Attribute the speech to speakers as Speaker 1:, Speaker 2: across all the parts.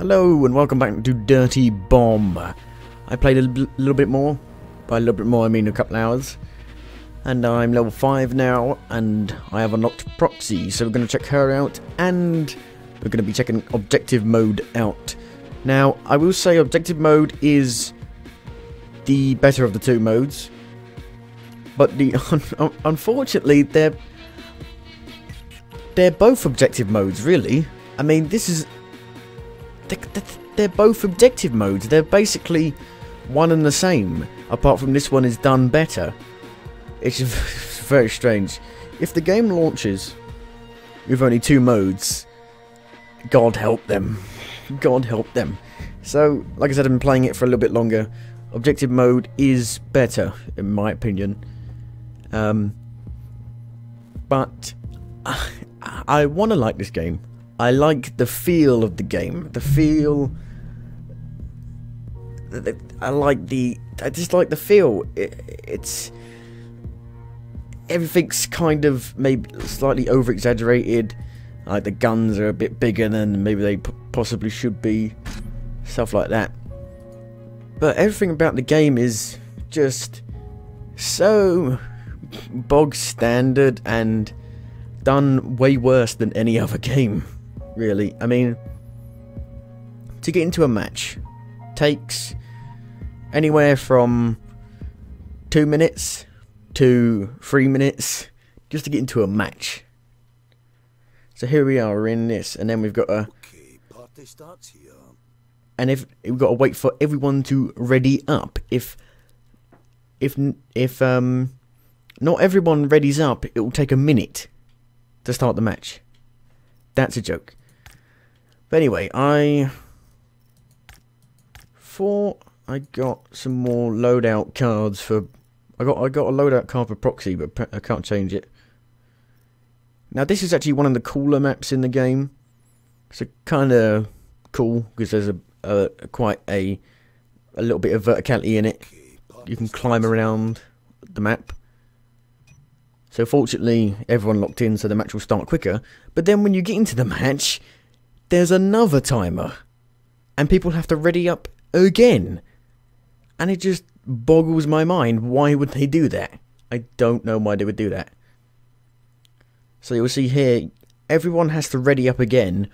Speaker 1: Hello and welcome back to Dirty Bomb. I played a little bit more. By a little bit more I mean a couple hours. And I'm level 5 now and I have unlocked Proxy, so we're going to check her out and we're going to be checking objective mode out. Now I will say objective mode is the better of the two modes, but unfortunately they're both objective modes really. I mean they're both objective modes. They're basically one and the same, apart from this one is done better. It's just very strange. If the game launches with only two modes, God help them. God help them. So, like I said, I've been playing it for a little bit longer. Objective mode is better, in my opinion. But I want to like this game. I like the feel of the game. The feel. I just like the feel. It's everything's kind of maybe slightly over exaggerated. Like the guns are a bit bigger than maybe they possibly should be. Stuff like that. But everything about the game is just so bog standard and done way worse than any other game. Really, I mean, to get into a match takes anywhere from 2 minutes to 3 minutes just to get into a match. So here we are, we're in this, and then we've got a and we've got to wait for everyone to ready up. If not everyone readies up, it will take a minute to start the match. That's a joke. But anyway, I thought I got some more loadout cards for. I got a loadout card for Proxy, but I can't change it. Now this is actually one of the cooler maps in the game. It's kind of cool because there's quite a little bit of verticality in it. You can climb around the map. So fortunately, everyone locked in, so the match will start quicker. But then when you get into the match, there's another timer. And people have to ready up again. And it just boggles my mind. Why would they do that? I don't know why they would do that. So you'll see here, everyone has to ready up again.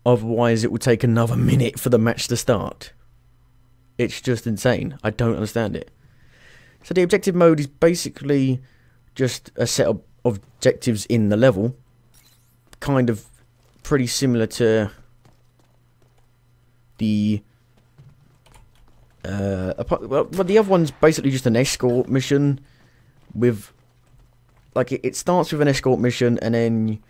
Speaker 1: Otherwise it will take another minute for the match to start. It's just insane. I don't understand it. So the objective mode is basically just a set of objectives in the level, kind of pretty similar to the well, the other one's basically just an escort mission with, like, it starts with an escort mission and then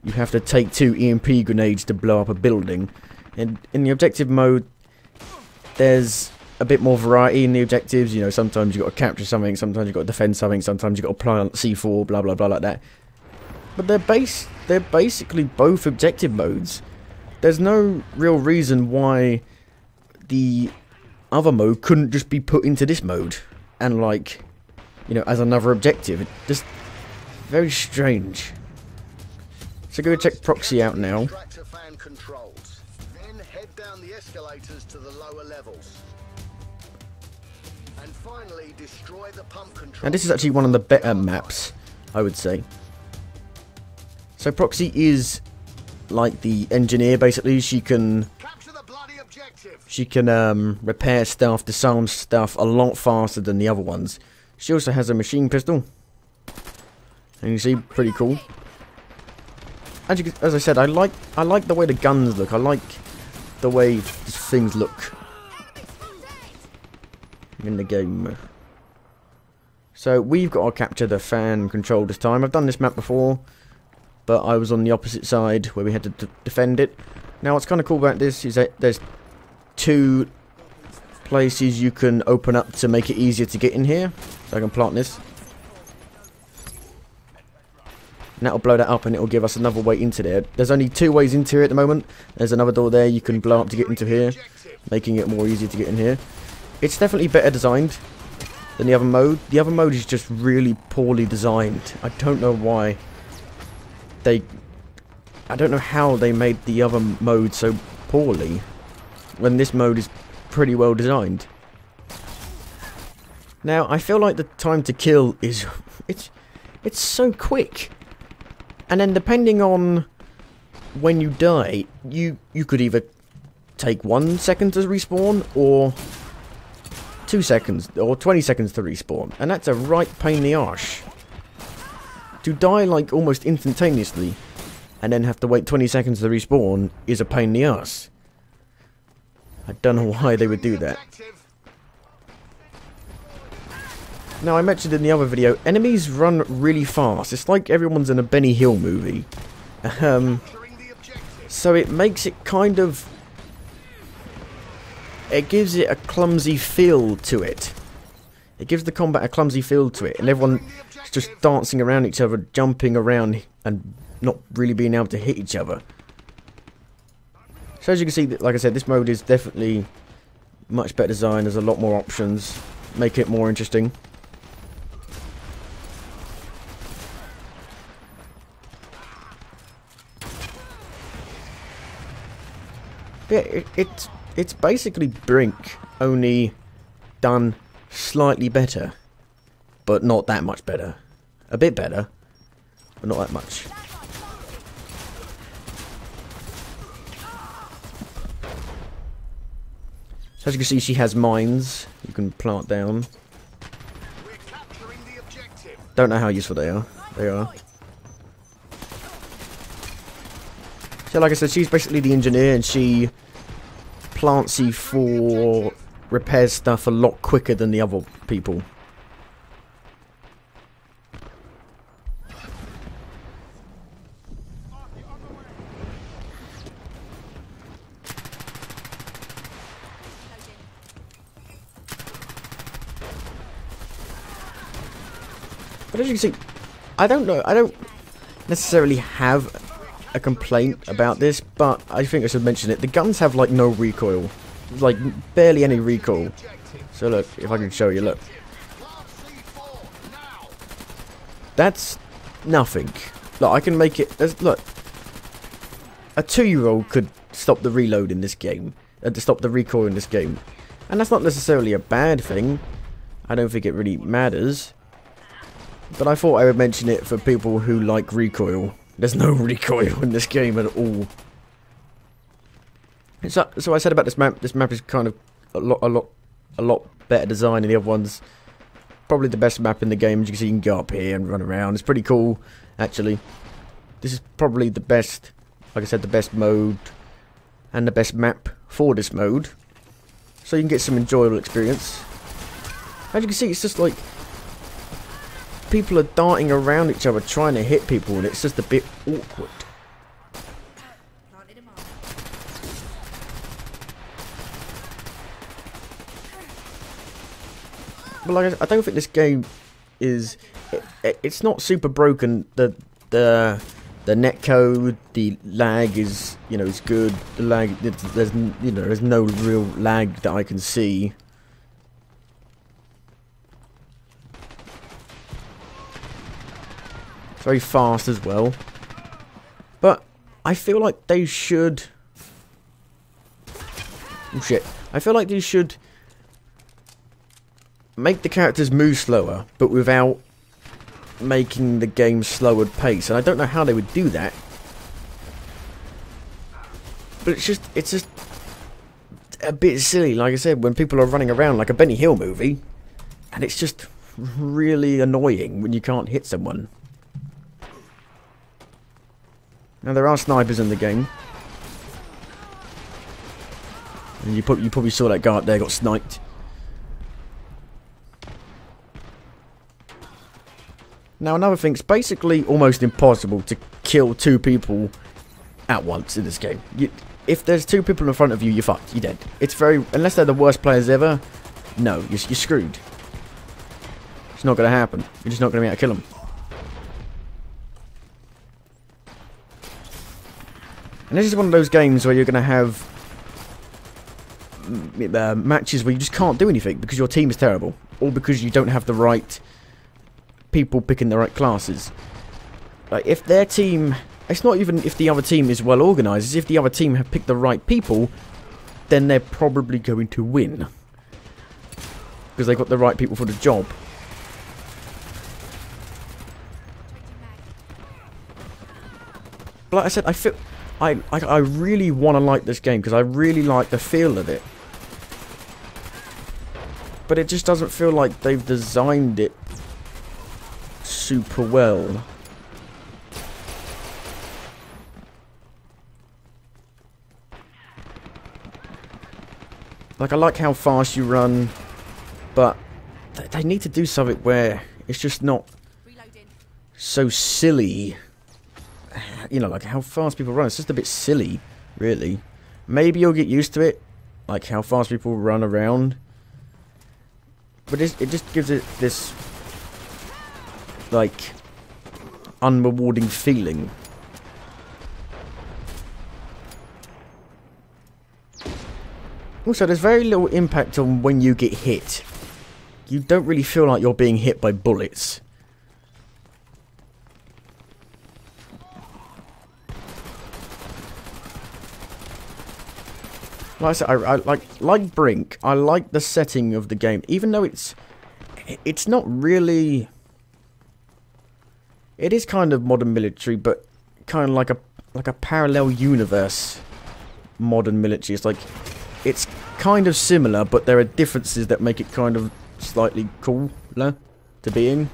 Speaker 1: you have to take 2 EMP grenades to blow up a building. And in the objective mode, there's a bit more variety in the objectives. You know, sometimes you've got to capture something, sometimes you've got to defend something, sometimes you've got to plant C4, blah blah blah like that. But they're basically both objective modes. There's no real reason why the other mode couldn't just be put into this mode and, like, you know, as another objective. It just very strange. So go check Proxy out now.
Speaker 2: Then head down the escalators to the lower levels. And finally destroy the pump control.
Speaker 1: And this is actually one of the better maps, I would say. So Proxy is like the engineer, basically. She can repair stuff, disarm stuff a lot faster than the other ones. She also has a machine pistol, and you see, pretty cool. As I said, I like the way the guns look. I like the way things look in the game. So we've got to capture the fan control this time. I've done this map before, but I was on the opposite side where we had to defend it. Now what's kind of cool about this is that there's 2 places you can open up to make it easier to get in here. So I can plant this. And that'll blow that up and it'll give us another way into there. There's only 2 ways into here at the moment. There's another door there you can blow up to get into here, making it more easier to get in here. It's definitely better designed than the other mode. The other mode is just really poorly designed. I don't know why I don't know how they made the other mode so poorly. when this mode is pretty well designed. Now, I feel like the time to kill is... It's so quick. And then depending on when you die, you could either take 1 second to respawn, or 2 seconds, or 20 seconds to respawn. And that's a right pain in the arse. To die like almost instantaneously, and then have to wait 20 seconds to respawn, is a pain in the arse. I don't know why they would do that. Now, I mentioned in the other video, enemies run really fast. It's like everyone's in a Benny Hill movie. So it makes it kind of... It gives it a clumsy feel to it. It gives the combat a clumsy feel to it. And everyone's just dancing around each other, jumping around, and not really being able to hit each other. So as you can see, like I said, this mode is definitely much better designed. There's a lot more options, make it more interesting. Yeah, it's basically Brink, only done slightly better, but not that much better. A bit better, but not that much. So as you can see, she has mines you can plant down. Don't know how useful they are. They are. So like I said, she's basically the engineer, and she plants C4, repairs stuff a lot quicker than the other people. But as you can see, I don't necessarily have a complaint about this, but I think I should mention it. The guns have like no recoil, like barely any recoil. So look, if I can show you, look, that's nothing. Look, I can make it. Look, a 2-year-old could stop the reload in this game, to stop the recoil in this game, and that's not necessarily a bad thing. I don't think it really matters, but I thought I would mention it for people who like recoil. There's no recoil in this game at all. So I said about this map. This map is kind of a lot better designed than the other ones. Probably the best map in the game. As you can see, you can go up here and run around. It's pretty cool, actually. This is probably the best, like I said, the best mode and the best map for this mode. So you can get some enjoyable experience. As you can see, it's just like people are darting around each other trying to hit people, and it's just a bit awkward. But like I don't think this game is... It's not super broken. The netcode, the lag is, you know, is good. The lag, there's no real lag that I can see. It's very fast as well. But I feel like they should... Oh shit. I feel like they should make the characters move slower, but without making the game slow at pace. And I don't know how they would do that. But it's just a bit silly, like I said, when people are running around like a Benny Hill movie. And it's just really annoying when you can't hit someone. Now, there are snipers in the game. And you probably saw that guy up there got sniped. Now, another thing, it's basically almost impossible to kill 2 people at once in this game. If there's 2 people in front of you, you're fucked. You're dead. It's very... Unless they're the worst players ever, no, you're screwed. It's not going to happen. You're just not going to be able to kill them. And this is one of those games where you're going to have matches where you just can't do anything because your team is terrible, or because you don't have the right people picking the right classes. Like, if their team... It's not even if the other team is well organised, it's if the other team have picked the right people, then they're probably going to win. Because they got the right people for the job. But like I said, I feel... I really want to like this game because I really like the feel of it. But it just doesn't feel like they've designed it super well. Like, I like how fast you run, but they need to do something where it's just not so silly. You know, like how fast people run. It's just a bit silly, really. Maybe you'll get used to it, like how fast people run around. But it just gives it this, like, unrewarding feeling. Also, there's very little impact on when you get hit. You don't really feel like you're being hit by bullets. Like I said, I like Brink. I like the setting of the game, even though it's not really. It is kind of modern military, but kind of like a parallel universe modern military. It's like it's kind of similar, but there are differences that make it kind of slightly cooler to be in.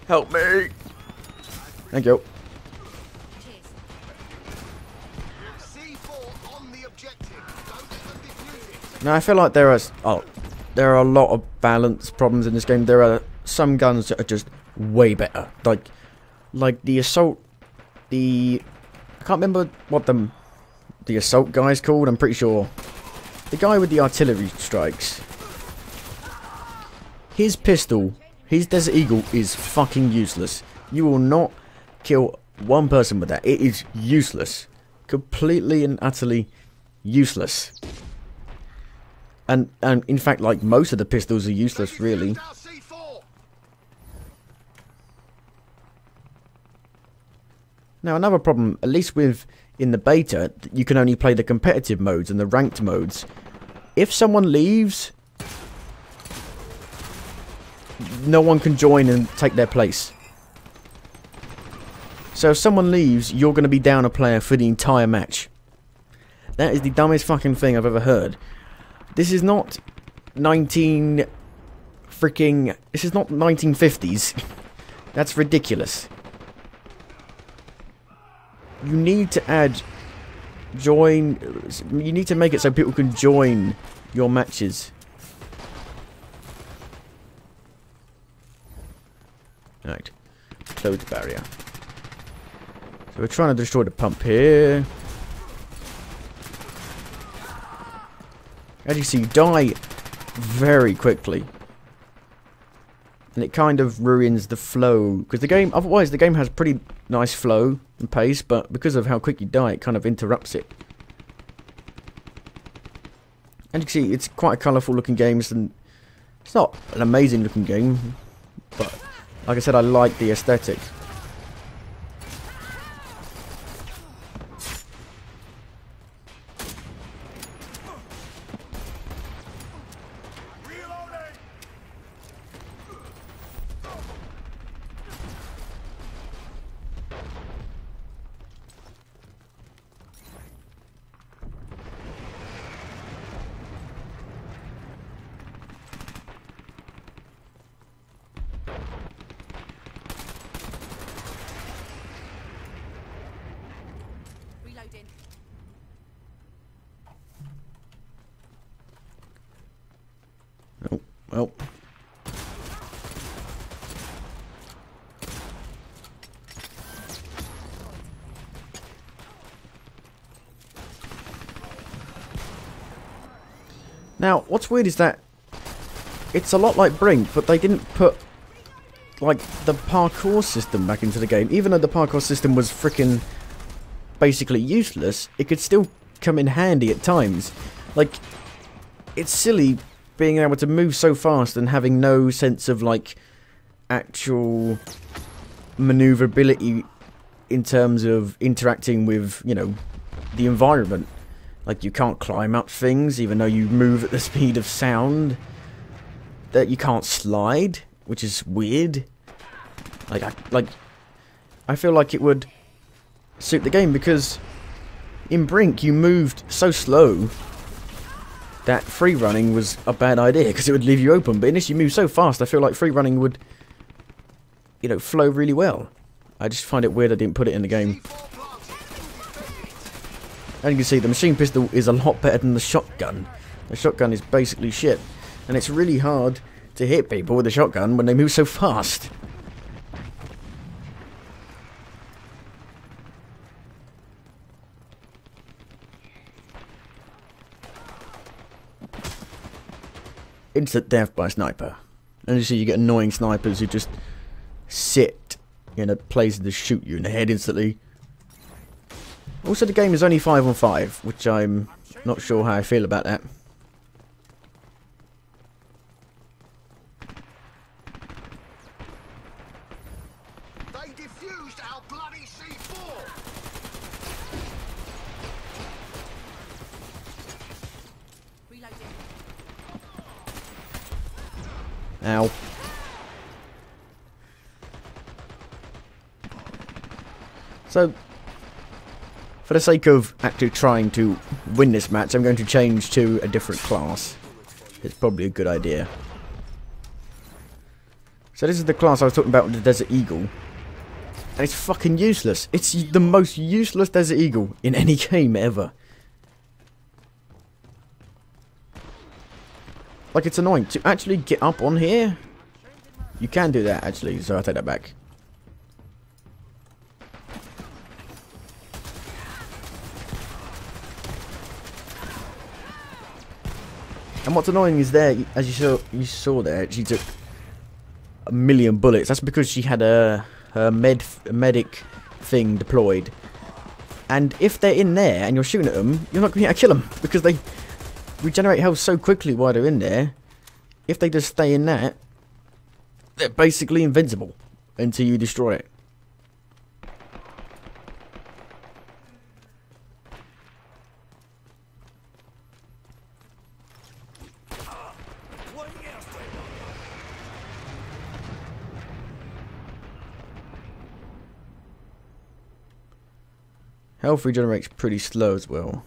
Speaker 1: Help me! Thank you. Now I feel like there are a lot of balance problems in this game. There are some guns that are just way better. Like the assault, I can't remember what the assault guy's called. I'm pretty sure the guy with the artillery strikes. His pistol. His Desert Eagle is fucking useless. You will not kill one person with that. It is useless. Completely and utterly useless. And in fact, like, most of the pistols are useless, really. Now, another problem, at least in the beta, you can only play the competitive modes and the ranked modes. If someone leaves, no one can join and take their place. So if someone leaves, you're going to be down a player for the entire match. That is the dumbest fucking thing I've ever heard. This is not This is not 1950s. That's ridiculous. You need to you need to make it so people can join your matches. Right. Close the barrier. So we're trying to destroy the pump here. As you see, you die very quickly. And it kind of ruins the flow. Because otherwise the game has pretty nice flow and pace, but because of how quick you die, it kind of interrupts it. And you can see, it's quite a colourful looking game. It's not an amazing looking game, but like I said, I like the aesthetic. Oh, well. Now, what's weird is that it's a lot like Brink, but they didn't put, like, the parkour system back into the game. Even though the parkour system was freaking basically useless, it could still come in handy at times. Like, it's silly being able to move so fast and having no sense of, like, actual maneuverability in terms of interacting with, you know, the environment. Like, you can't climb up things even though you move at the speed of sound. That you can't slide, which is weird. I feel like it would suit the game, because in Brink you moved so slow that free running was a bad idea because it would leave you open. But in this you move so fast, I feel like free running would, you know, flow really well. I just find it weird I didn't put it in the game. And you can see the machine pistol is a lot better than the shotgun. The shotgun is basically shit. And it's really hard to hit people with a shotgun when they move so fast. Instant death by sniper. And you see you get annoying snipers who just sit in a place to shoot you in the head instantly. Also, the game is only 5 on 5, which I'm not sure how I feel about that.
Speaker 2: They defused our bloody C4.
Speaker 1: Ow. So, for the sake of actually trying to win this match, I'm going to change to a different class. It's probably a good idea. So this is the class I was talking about with the Desert Eagle. And it's fucking useless. It's the most useless Desert Eagle in any game ever. Like, it's annoying. To actually get up on here, you can do that actually, so I take that back. And what's annoying is there, as you saw there, she took a million bullets. That's because she had her medic thing deployed. And if they're in there and you're shooting at them, you're not going to be able to kill them because they regenerate health so quickly while they're in there. If they just stay in that, they're basically invincible until you destroy it. Health regenerates pretty slow as well.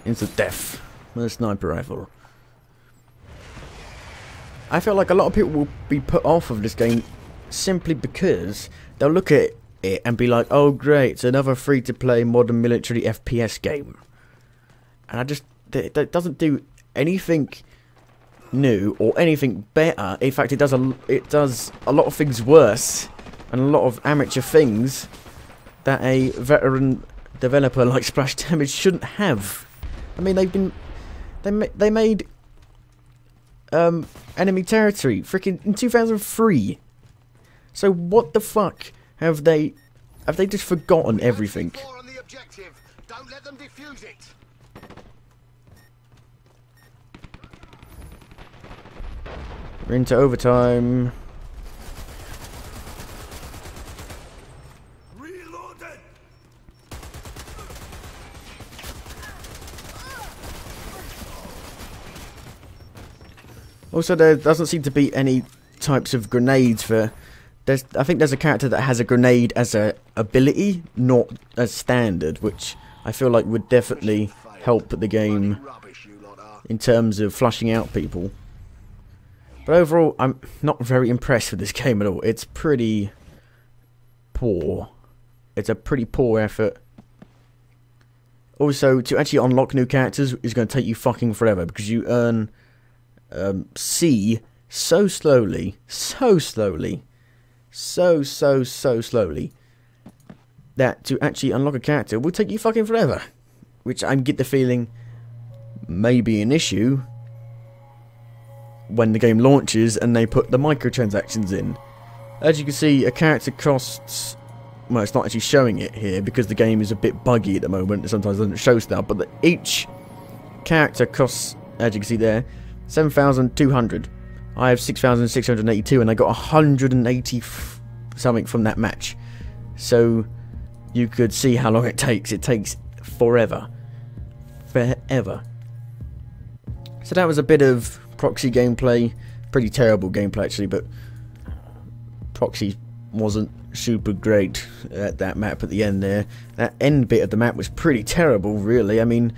Speaker 1: Instant death with a sniper rifle. I feel like a lot of people will be put off of this game simply because they'll look at it and be like, oh great, it's another free-to-play modern military FPS game. And I just, that doesn't do anything new or anything better. In fact, it does a lot of things worse and a lot of amateur things that a veteran developer like Splash Damage shouldn't have. I mean, they made Enemy Territory freaking in 2003. So what the fuck have they just forgotten everything?
Speaker 2: On the objective. Don't let them defuse it.
Speaker 1: We're into overtime.
Speaker 2: Reloaded.
Speaker 1: Also, there doesn't seem to be any types of grenades for... I think there's a character that has a grenade as a ability, not as standard, which I feel like would definitely help the game in terms of flushing out people. But overall, I'm not very impressed with this game at all. It's pretty poor. It's a pretty poor effort. Also, to actually unlock new characters is going to take you fucking forever, because you earn C so slowly, so slowly, so slowly, that to actually unlock a character will take you fucking forever. Which I get the feeling may be an issue when the game launches and they put the microtransactions in. As you can see, a character costs... Well, it's not actually showing it here because the game is a bit buggy at the moment. It sometimes doesn't show stuff, but each character costs, as you can see there, 7,200. I have 6,682 and I got 180 something from that match. So you could see how long it takes. It takes forever. Forever. So that was a bit of proxy gameplay. Pretty terrible gameplay actually, but proxy wasn't super great at that map at the end there. That end bit of the map was pretty terrible, really. I mean,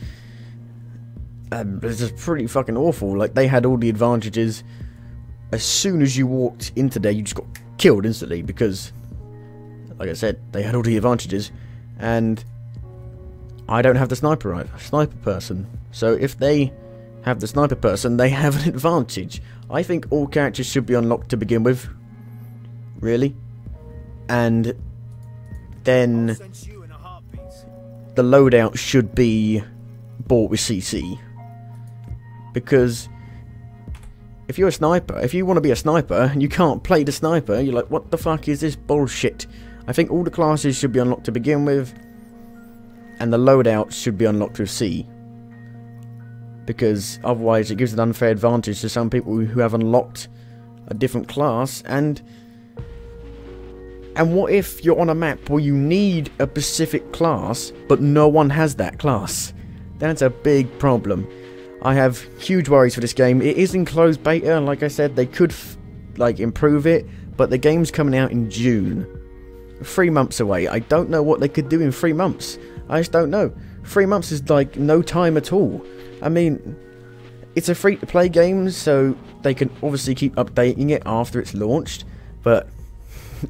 Speaker 1: it was just pretty fucking awful. Like, they had all the advantages. As soon as you walked into there, you just got killed instantly because, like I said, they had all the advantages, and I don't have the sniper person. So if they have the sniper person, they have an advantage. I think all characters should be unlocked to begin with, really. And then the loadout should be bought with CC. Because if you're a sniper, if you want to be a sniper and you can't play the sniper, you're like, what the fuck is this bullshit? I think all the classes should be unlocked to begin with, and the loadout should be unlocked with C. Because otherwise it gives an unfair advantage to some people who have unlocked a different class. And what if you're on a map where you need a specific class, but no one has that class? That's a big problem. I have huge worries for this game. It is in closed beta, and like I said, they could improve it, but the game's coming out in June. 3 months away. I don't know what they could do in 3 months. I just don't know. 3 months is like no time at all. I mean, it's a free-to-play game, so they can obviously keep updating it after it's launched, but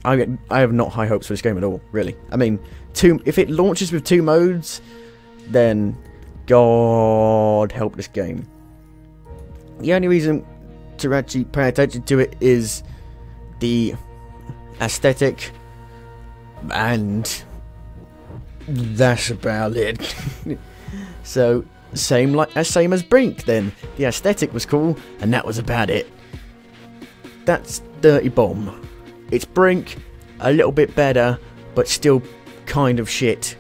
Speaker 1: I have not high hopes for this game at all, really. I mean, if it launches with 2 modes, then God help this game. The only reason to actually pay attention to it is the aesthetic, and that's about it. So same as Brink then. The aesthetic was cool, and that was about it. That's Dirty Bomb. It's Brink, a little bit better, but still kind of shit.